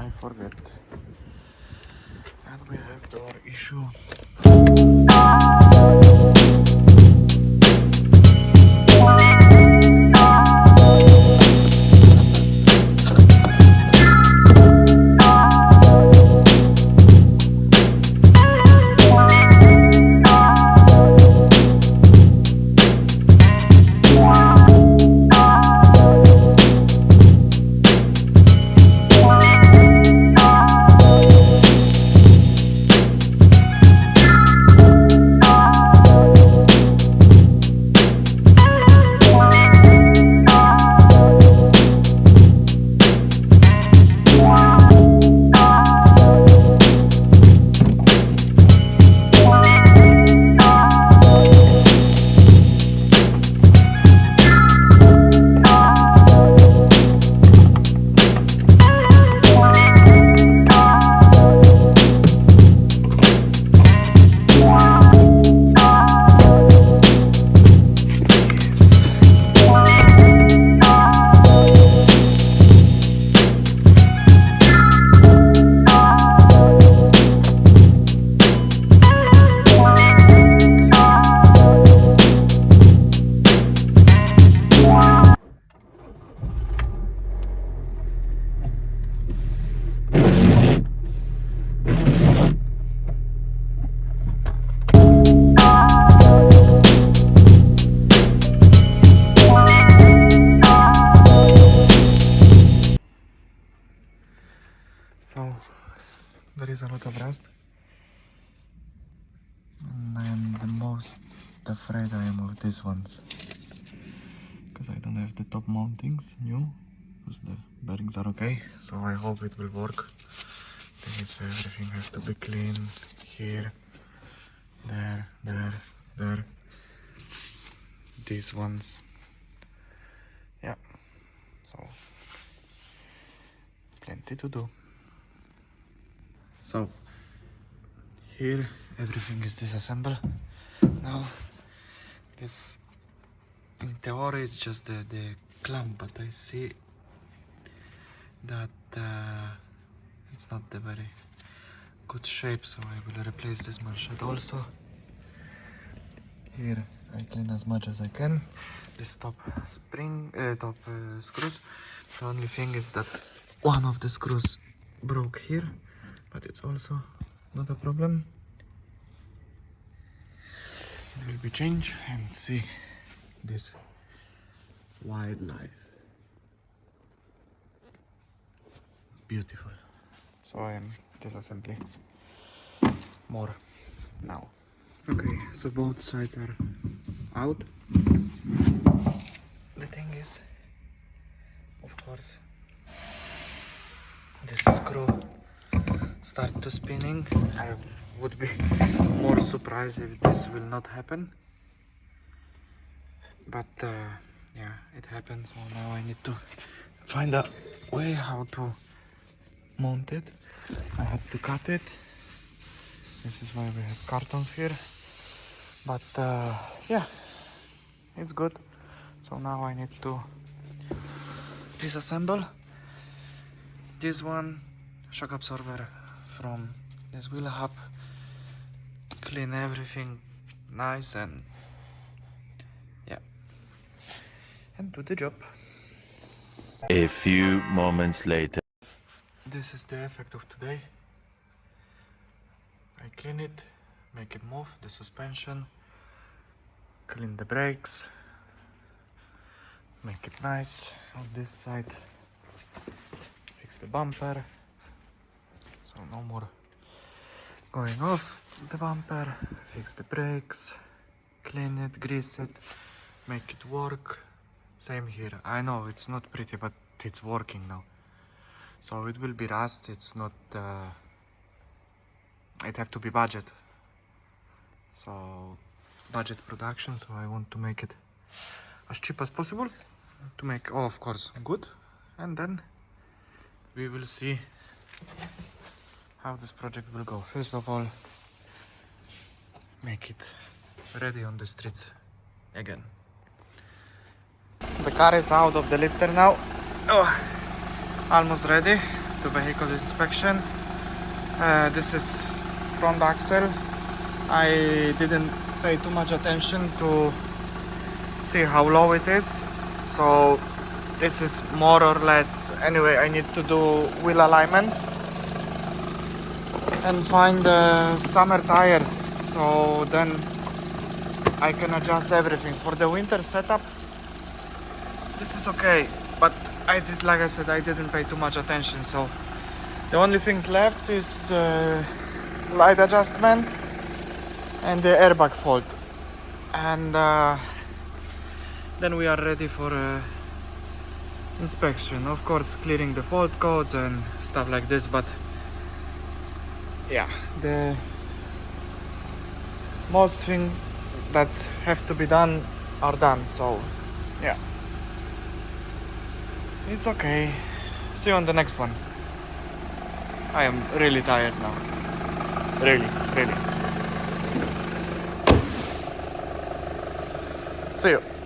I forget. And we have door issue. So there is a lot of rust, and I am the most afraid I am of these ones because I don't have the top mountings new, because the bearings are okay, so I hope it will work. Thing is, everything has to be clean here, there, these ones, yeah, so plenty to do. So here everything is disassembled now. This in theory it's just the clamp, but I see that it's not the very good shape, so I will replace this manchette also. Here I clean as much as I can this top screws. The only thing is that one of the screws broke here, but it's also not a problem. It will be changed. And see this wildlife. It's beautiful. So I am disassembling more now. Okay, so both sides are out. The thing is, of course, this screw start to spinning. I would be more surprised if this will not happen, but yeah, it happens. So now I need to find a way how to mount it. I had to cut it. This is why we have cartons here, but yeah, it's good. So now I need to disassemble this one shock absorber from this wheel hub, clean everything nice, and yeah, and do the job. A few moments later. This is the effect of today. I clean it, make it move, the suspension, clean the brakes, make it nice on this side, fix the bumper, so no more going off the bumper, fix the brakes, clean it, grease it, make it work. Same here. I know it's not pretty, but it's working now. So it will be rust, it's not it have to be budget, so budget production, so I want to make it as cheap as possible to make, oh, of course, good, and then we will see how this project will go. First of all, make it ready on the streets again. The car is out of the lifter now. Oh, almost ready. to vehicle inspection. This is front axle. I didn't pay too much attention to see how low it is, so this is more or less. Anyway, I need to do wheel alignment and find the summer tires, so then I can adjust everything. For the winter setup, this is okay, but I did, like I said, I didn't pay too much attention, so the only things left is the light adjustment and the airbag fault, and then we are ready for inspection. Of course, clearing the fault codes and stuff like this, but yeah, the most thing that have to be done are done, so yeah, it's okay. See you on the next one. I am really tired now, really. See you.